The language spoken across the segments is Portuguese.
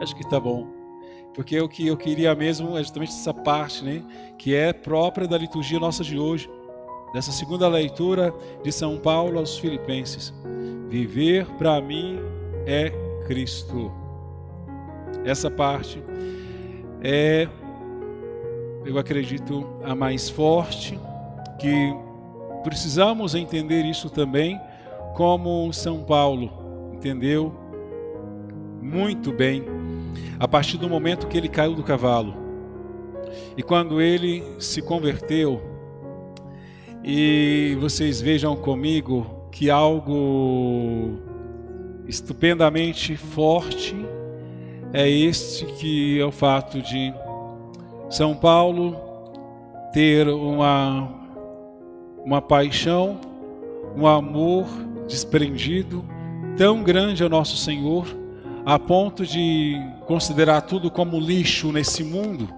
Acho que tá bom. Porque o que eu queria mesmo é justamente essa parte, né? Que é própria da liturgia nossa de hoje. Dessa segunda leitura de São Paulo aos Filipenses. Viver para mim é Cristo. Essa parte é, eu acredito, a mais forte, que precisamos entender isso também, como São Paulo entendeu muito bem, a partir do momento que ele caiu do cavalo. E quando ele se converteu, e vocês vejam comigo que algo estupendamente forte é este, que é o fato de São Paulo ter uma paixão, um amor desprendido tão grande ao nosso Senhor, a ponto de considerar tudo como lixo nesse mundo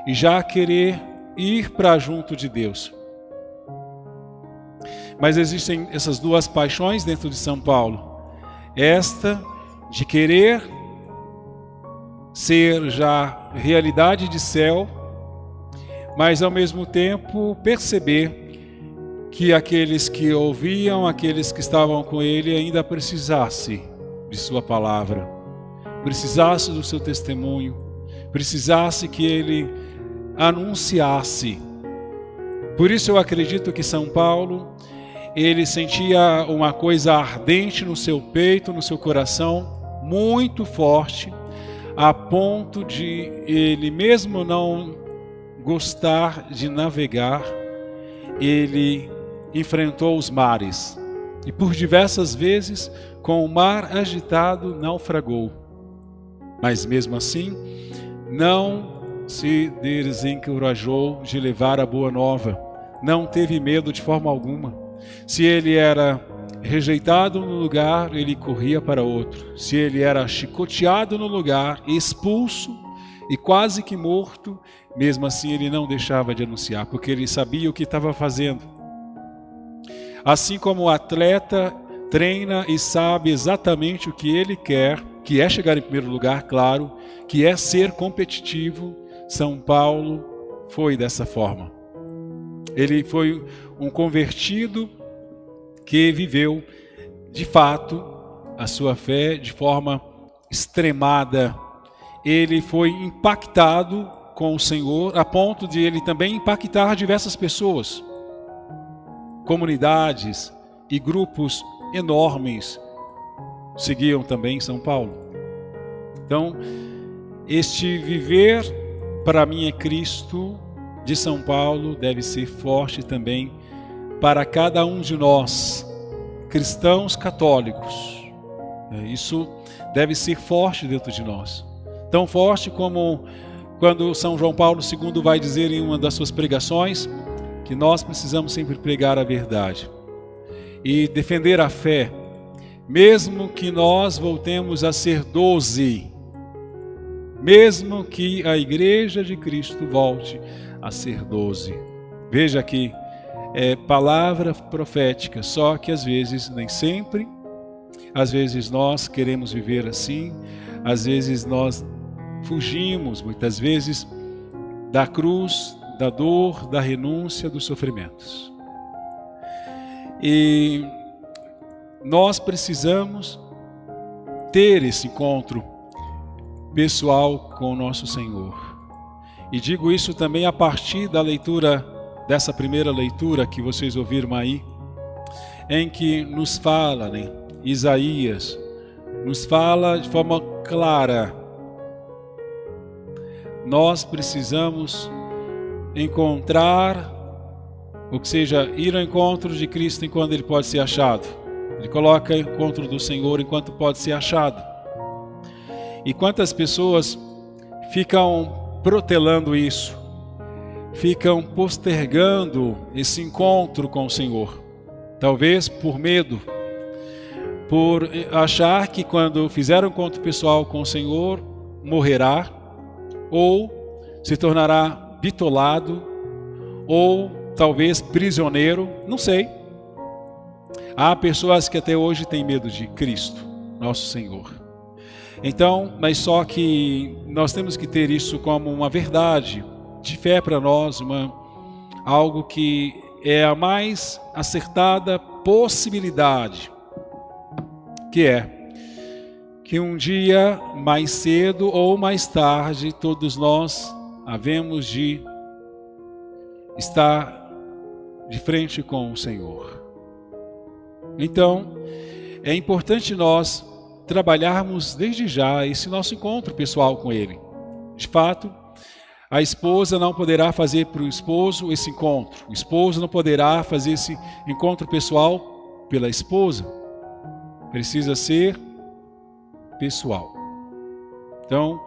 e já querer ir para junto de Deus. Mas existem essas duas paixões dentro de São Paulo. Esta de querer ser já realidade de céu, mas ao mesmo tempo perceber que aqueles que ouviam, aqueles que estavam com ele, ainda precisassem de sua palavra, precisasse do seu testemunho, precisasse que ele anunciasse. Por isso eu acredito que São Paulo, ele sentia uma coisa ardente no seu peito, no seu coração, muito forte, a ponto de ele mesmo não gostar de navegar, ele enfrentou os mares e por diversas vezes com o mar agitado naufragou, mas mesmo assim não se desencorajou de levar a boa nova, não teve medo de forma alguma. Se ele era rejeitado no lugar, ele corria para outro. Se ele era chicoteado no lugar, expulso e quase que morto, mesmo assim ele não deixava de anunciar, porque ele sabia o que estava fazendo. Assim como o atleta treina e sabe exatamente o que ele quer, que é chegar em primeiro lugar, claro, que é ser competitivo, São Paulo foi dessa forma. Ele foi um convertido que viveu, de fato, a sua fé de forma extremada. Ele foi impactado com o Senhor, a ponto de ele também impactar diversas pessoas. Comunidades e grupos enormes seguiam também São Paulo. Então, este viver para mim é Cristo de São Paulo deve ser forte também para cada um de nós, cristãos católicos. Isso deve ser forte dentro de nós. Tão forte como quando São João Paulo II vai dizer em uma das suas pregações que nós precisamos sempre pregar a verdade e defender a fé, mesmo que nós voltemos a ser 12, mesmo que a Igreja de Cristo volte a ser 12. Veja que é palavra profética, só que às vezes, nem sempre, às vezes nós queremos viver assim, às vezes nós fugimos, muitas vezes, da cruz, da dor, da renúncia, dos sofrimentos. E nós precisamos ter esse encontro pessoal com o nosso Senhor. E digo isso também a partir da leitura, dessa primeira leitura que vocês ouviram aí, em que nos fala, né, Isaías, nos fala de forma clara, nós precisamos encontrar, ou seja, ir ao encontro de Cristo enquanto ele pode ser achado. Ele coloca o encontro do Senhor enquanto pode ser achado. E quantas pessoas ficam protelando isso, ficam postergando esse encontro com o Senhor, talvez por medo, por achar que quando fizer um encontro pessoal com o Senhor, morrerá, ou se tornará bitolado, ou talvez prisioneiro, não sei. Há pessoas que até hoje têm medo de Cristo, nosso Senhor. Então, mas só que nós temos que ter isso como uma verdade de fé para nós, algo que é a mais acertada possibilidade, que é que um dia mais cedo ou mais tarde todos nós havemos de estar de frente com o Senhor. Então, é importante nós trabalharmos desde já esse nosso encontro pessoal com Ele. De fato, a esposa não poderá fazer para o esposo esse encontro. O esposo não poderá fazer esse encontro pessoal pela esposa. Precisa ser pessoal. Então,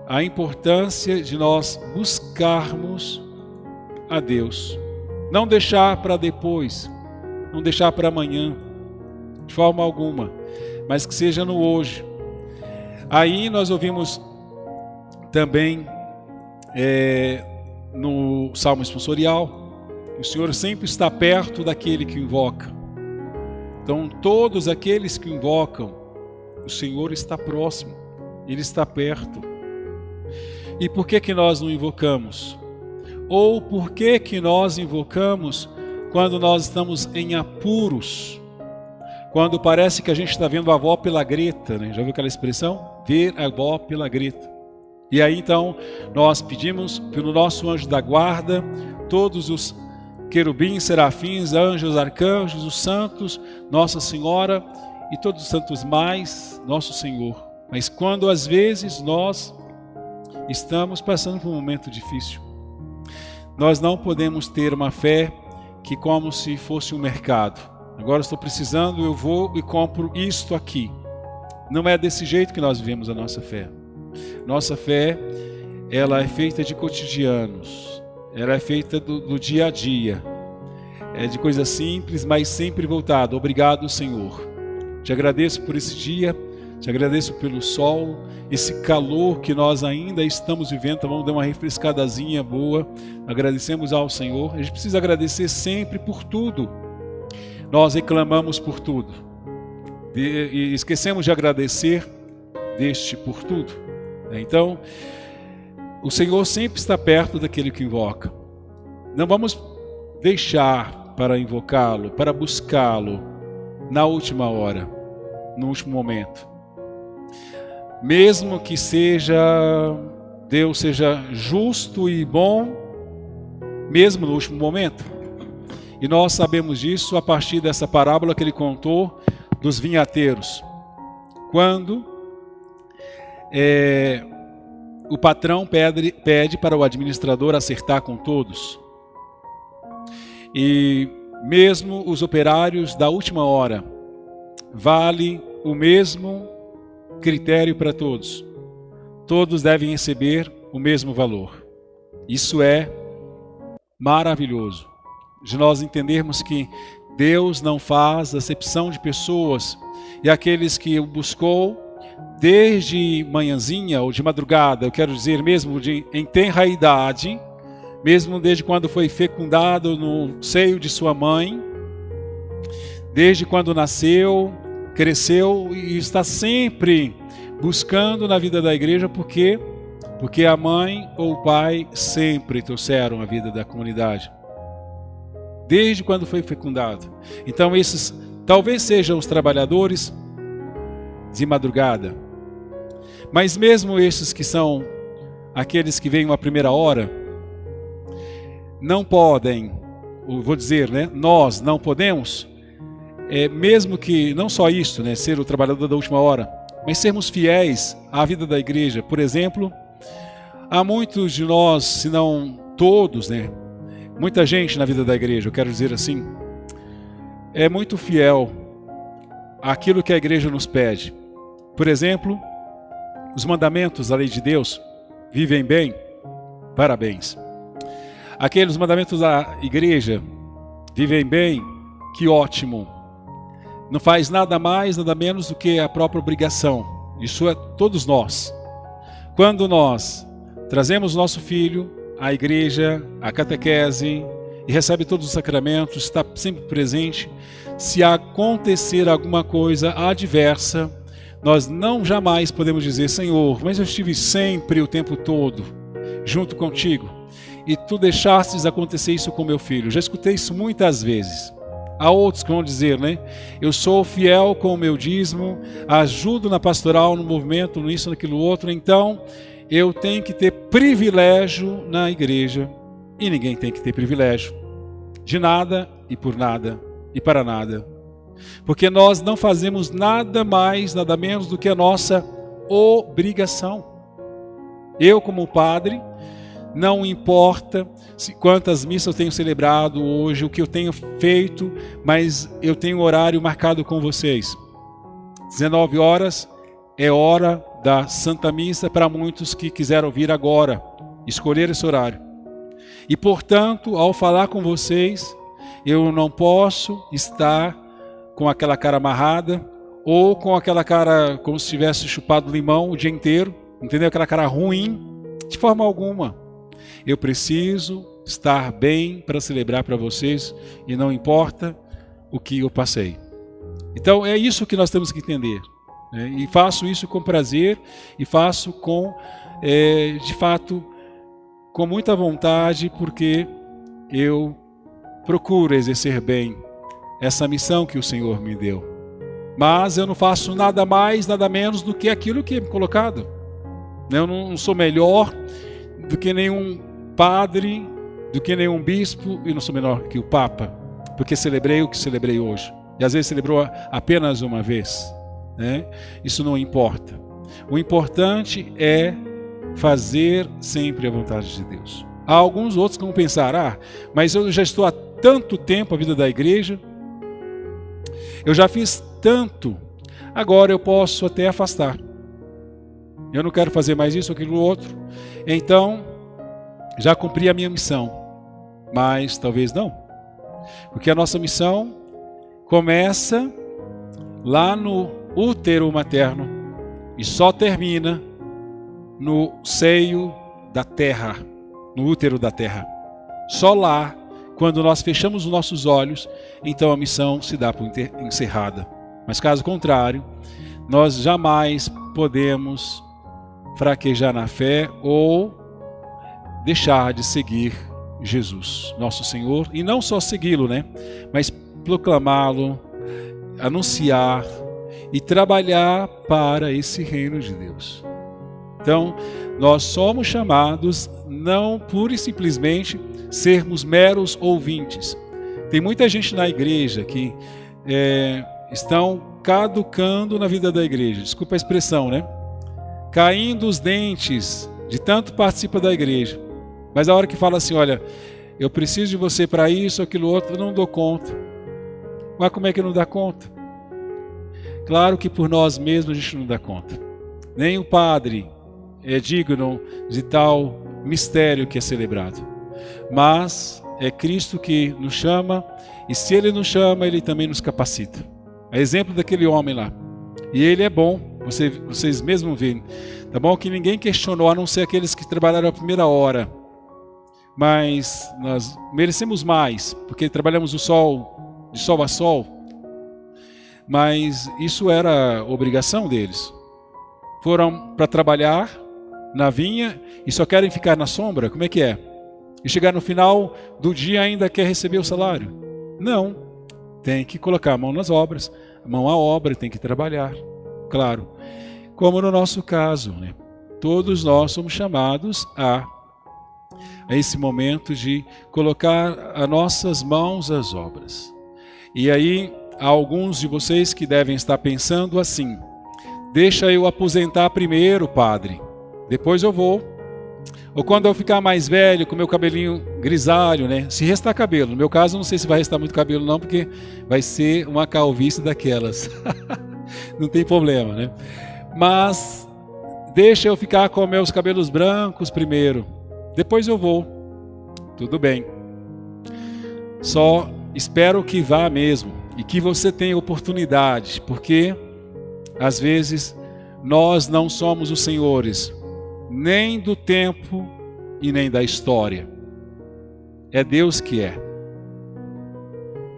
a importância de nós buscarmos a Deus. Não deixar para depois, não deixar para amanhã, de forma alguma, mas que seja no hoje. Aí nós ouvimos também no Salmo Esponsorial, o Senhor sempre está perto daquele que o invoca. Então todos aqueles que o invocam, o Senhor está próximo, Ele está perto. E por que nós não invocamos? Ou por que nós invocamos quando nós estamos em apuros? Quando parece que a gente está vendo a avó pela greta, né? Já viu aquela expressão? Ver a avó pela greta. E aí então nós pedimos pelo nosso anjo da guarda, todos os querubins, serafins, anjos, arcanjos, os santos, Nossa Senhora e todos os santos mais, nosso Senhor. Mas quando às vezes nós estamos passando por um momento difícil, nós não podemos ter uma fé que como se fosse um mercado. Agora estou precisando, eu vou e compro isto aqui. Não é desse jeito que nós vivemos a nossa fé. Nossa fé, ela é feita de cotidianos. Ela é feita do dia a dia. É de coisas simples, mas sempre voltada. Obrigado, Senhor. Te agradeço por esse dia. Te agradeço pelo sol, esse calor que nós ainda estamos vivendo. Então vamos dar uma refrescadazinha boa. Agradecemos ao Senhor. A gente precisa agradecer sempre por tudo. Nós reclamamos por tudo. E esquecemos de agradecer deste por tudo. Então, o Senhor sempre está perto daquele que invoca. Não vamos deixar para invocá-lo, para buscá-lo na última hora, no último momento. Mesmo que Deus seja justo e bom, mesmo no último momento. E nós sabemos disso a partir dessa parábola que ele contou dos vinhateiros. Quando o patrão pede para o administrador acertar com todos. E mesmo os operários da última hora, vale o mesmo critério para todos. Todos devem receber o mesmo valor. Isso é maravilhoso, de nós entendermos que Deus não faz acepção de pessoas, e aqueles que o buscou desde manhãzinha ou de madrugada, eu quero dizer mesmo em tenra idade, mesmo desde quando foi fecundado no seio de sua mãe, desde quando nasceu, cresceu e está sempre buscando na vida da igreja, porque a mãe ou o pai sempre trouxeram a vida da comunidade. Desde quando foi fecundado. Então esses talvez sejam os trabalhadores de madrugada. Mas mesmo esses que são aqueles que vêm uma primeira hora, não podem, vou dizer, né, nós não podemos, mesmo que, não só isso, né, ser o trabalhador da última hora, mas sermos fiéis à vida da igreja. Por exemplo, há muitos de nós, se não todos, né, muita gente na vida da igreja, eu quero dizer assim, é muito fiel àquilo que a igreja nos pede. Por exemplo, os mandamentos da lei de Deus, vivem bem? Parabéns. Aqueles mandamentos da igreja, vivem bem? Que ótimo. Não faz nada mais, nada menos do que a própria obrigação. Isso é todos nós. Quando nós trazemos nosso filho à igreja, à catequese, e recebe todos os sacramentos, está sempre presente, se acontecer alguma coisa adversa, Nós não jamais podemos dizer: Senhor, mas eu estive sempre o tempo todo junto contigo e tu deixastes acontecer isso com meu filho. Já escutei isso muitas vezes. Há outros que vão dizer, né? Eu sou fiel com o meu dízimo, ajudo na pastoral, no movimento, nisso, naquilo outro, então eu tenho que ter privilégio na igreja. E ninguém tem que ter privilégio de nada e por nada e para nada. Porque nós não fazemos nada mais, nada menos do que a nossa obrigação. Eu, como padre, não importa quantas missas eu tenho celebrado hoje, o que eu tenho feito, mas eu tenho um horário marcado com vocês. 19 horas é hora da Santa Missa para muitos que quiseram vir agora, escolher esse horário. E, portanto, ao falar com vocês, eu não posso estar com aquela cara amarrada ou com aquela cara como se tivesse chupado limão o dia inteiro, entendeu? Aquela cara ruim, de forma alguma. Eu preciso estar bem para celebrar para vocês e não importa o que eu passei. Então é isso que nós temos que entender, né? E faço isso com prazer e faço com, de fato, com muita vontade, porque eu procuro exercer bem essa missão que o Senhor me deu. Mas eu não faço nada mais, nada menos do que aquilo que é me colocado. Eu não sou melhor do que nenhum padre, do que nenhum bispo, e não sou menor que o Papa, porque celebrei o que celebrei hoje. E às vezes celebrou apenas uma vez, né? Isso não importa. O importante é fazer sempre a vontade de Deus. Há alguns outros que vão pensar: mas eu já estou há tanto tempo a vida da igreja, eu já fiz tanto, agora eu posso até afastar. Eu não quero fazer mais isso ou aquilo outro, então já cumpri a minha missão. Mas talvez não, porque a nossa missão começa lá no útero materno e só termina no seio da terra, no útero da terra. Só lá, quando nós fechamos os nossos olhos, então a missão se dá por encerrada. Mas caso contrário, nós jamais podemos fraquejar na fé ou deixar de seguir Jesus, nosso Senhor, e não só segui-lo, né? Mas proclamá-lo, anunciar e trabalhar para esse reino de Deus. Então, nós somos chamados não pura e simplesmente sermos meros ouvintes. Tem muita gente na igreja que estão caducando na vida da igreja, desculpa a expressão, né? Caindo os dentes de tanto participa da igreja. Mas a hora que fala assim: olha, eu preciso de você para isso, aquilo outro, eu não dou conta. Mas como é que não dá conta? Claro que por nós mesmos a gente não dá conta. Nem o padre é digno de tal mistério que é celebrado. Mas é Cristo que nos chama, e se Ele nos chama, Ele também nos capacita. É exemplo daquele homem lá. E ele é bom, vocês mesmos veem. Tá bom que ninguém questionou, a não ser aqueles que trabalharam a primeira hora. Mas nós merecemos mais, porque trabalhamos de sol a sol. Mas isso era obrigação deles. Foram para trabalhar na vinha e só querem ficar na sombra? Como é que é? E chegar no final do dia ainda quer receber o salário? Não. Tem que colocar a mão nas obras, a mão à obra, tem que trabalhar. Claro. Como no nosso caso, né? Todos nós somos chamados a esse momento de colocar as nossas mãos às obras. E aí, há alguns de vocês que devem estar pensando assim: deixa eu aposentar primeiro, padre, depois eu vou. Ou quando eu ficar mais velho, com meu cabelinho grisalho, né? Se restar cabelo. No meu caso, não sei se vai restar muito cabelo não, porque vai ser uma calvície daquelas. Não tem problema, né? Mas deixa eu ficar com meus cabelos brancos primeiro, depois eu vou. Tudo bem. Só espero que vá mesmo e que você tenha oportunidade, porque às vezes nós não somos os senhores nem do tempo e nem da história. É Deus que é.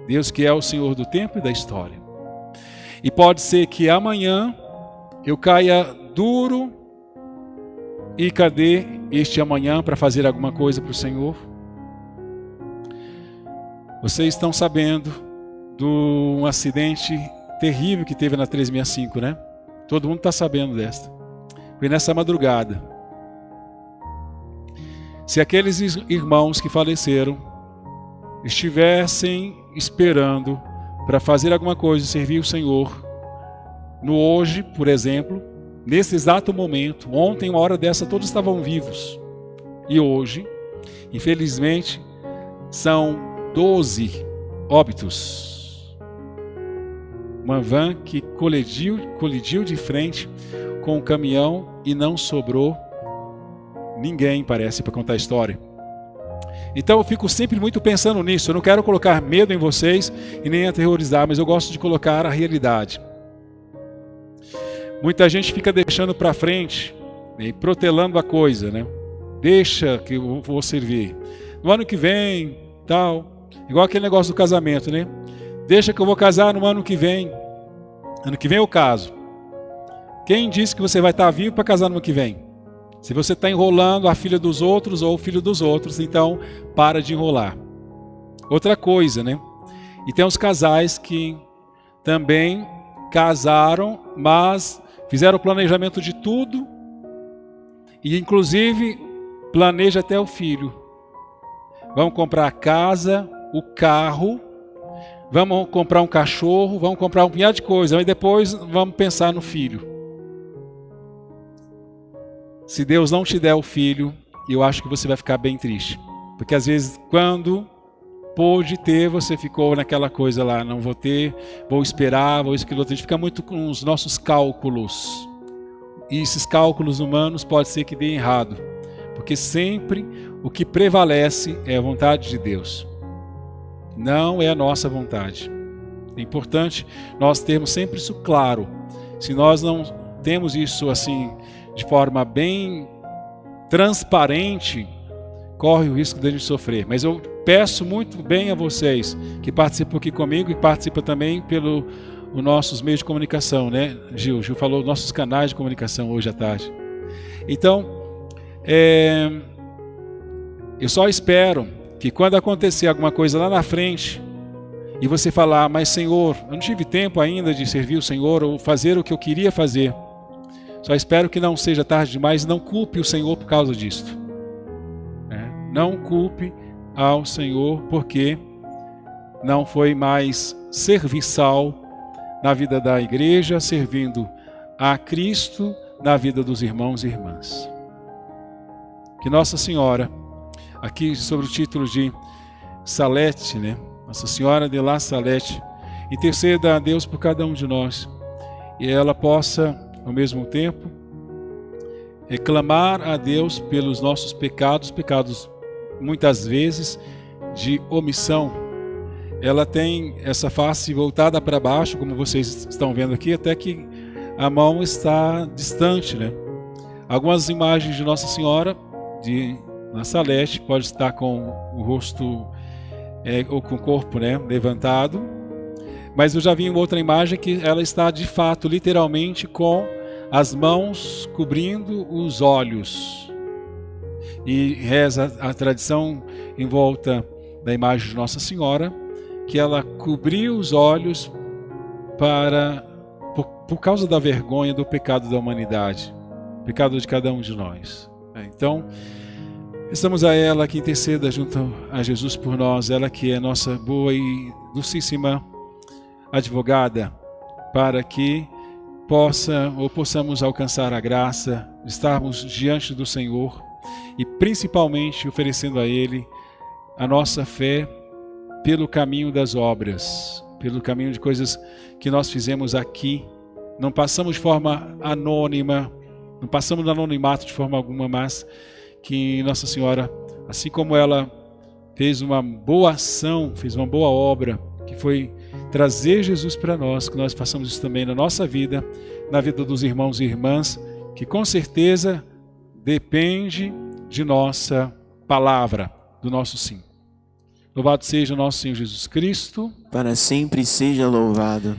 Deus que é o Senhor do tempo e da história. E pode ser que amanhã eu caia duro e cadê este amanhã para fazer alguma coisa para o Senhor? Vocês estão sabendo de um acidente terrível que teve na 365, né? Todo mundo está sabendo desta. Foi nessa madrugada. Se aqueles irmãos que faleceram estivessem esperando para fazer alguma coisa e servir o Senhor, no hoje, por exemplo, nesse exato momento, ontem, uma hora dessa, todos estavam vivos. E hoje, infelizmente, são 12 óbitos. Uma van que colidiu de frente com o caminhão e não sobrou ninguém, parece, para contar a história. Então eu fico sempre muito pensando nisso. Eu não quero colocar medo em vocês e nem aterrorizar, mas eu gosto de colocar a realidade. Muita gente fica deixando para frente, né, protelando a coisa, né? Deixa que eu vou servir. No ano que vem, tal. Igual aquele negócio do casamento, né? Deixa que eu vou casar no ano que vem. Ano que vem eu caso. Quem disse que você vai estar vivo para casar no ano que vem? Se você está enrolando a filha dos outros ou o filho dos outros, então para de enrolar. Outra coisa, né? E tem os casais que também casaram, mas fizeram o planejamento de tudo e inclusive planeja até o filho. Vamos comprar a casa, o carro, vamos comprar um cachorro, vamos comprar um punhado de coisa, mas depois vamos pensar no filho. Se Deus não te der o filho, eu acho que você vai ficar bem triste. Porque às vezes, quando pôde ter, você ficou naquela coisa lá, não vou ter, vou esperar, vou isso, aquilo outro. A gente fica muito com os nossos cálculos. E esses cálculos humanos pode ser que dê errado. Porque sempre o que prevalece é a vontade de Deus. Não é a nossa vontade. É importante nós termos sempre isso claro. Se nós não temos isso assim de forma bem transparente, corre o risco de a gente sofrer. Mas eu peço muito bem a vocês que participam aqui comigo e participam também pelos nossos meios de comunicação, né? Gil falou nossos canais de comunicação hoje à tarde. Então, eu só espero que quando acontecer alguma coisa lá na frente e você falar, mas Senhor, eu não tive tempo ainda de servir o Senhor ou fazer o que eu queria fazer. Só espero que não seja tarde demais e não culpe o Senhor por causa disto. Não culpe ao Senhor porque não foi mais serviçal na vida da igreja, servindo a Cristo na vida dos irmãos e irmãs. Que Nossa Senhora, aqui sobre o título de Salete, né? Nossa Senhora de La Salete, interceda a Deus por cada um de nós e ela possa ao mesmo tempo, clamar a Deus pelos nossos pecados muitas vezes de omissão. Ela tem essa face voltada para baixo, como vocês estão vendo aqui, até que a mão está distante, né? Algumas imagens de Nossa Senhora de La Salete pode estar com o rosto ou com o corpo, né, levantado, mas eu já vi uma outra imagem que ela está de fato, literalmente, com as mãos cobrindo os olhos. E reza a tradição em volta da imagem de Nossa Senhora, que ela cobriu os olhos por causa da vergonha do pecado da humanidade, pecado de cada um de nós. Então, estamos a ela que interceda junto a Jesus por nós, ela que é nossa boa e docíssima advogada, para que possamos alcançar a graça, estarmos diante do Senhor e principalmente oferecendo a Ele a nossa fé pelo caminho das obras, pelo caminho de coisas que nós fizemos aqui. Não passamos de forma anônima, não passamos no anonimato de forma alguma, mas que Nossa Senhora, assim como ela fez uma boa ação, fez uma boa obra, que foi trazer Jesus para nós, que nós façamos isso também na nossa vida, na vida dos irmãos e irmãs, que com certeza depende de nossa palavra, do nosso sim. Louvado seja o nosso Senhor Jesus Cristo. Para sempre seja louvado.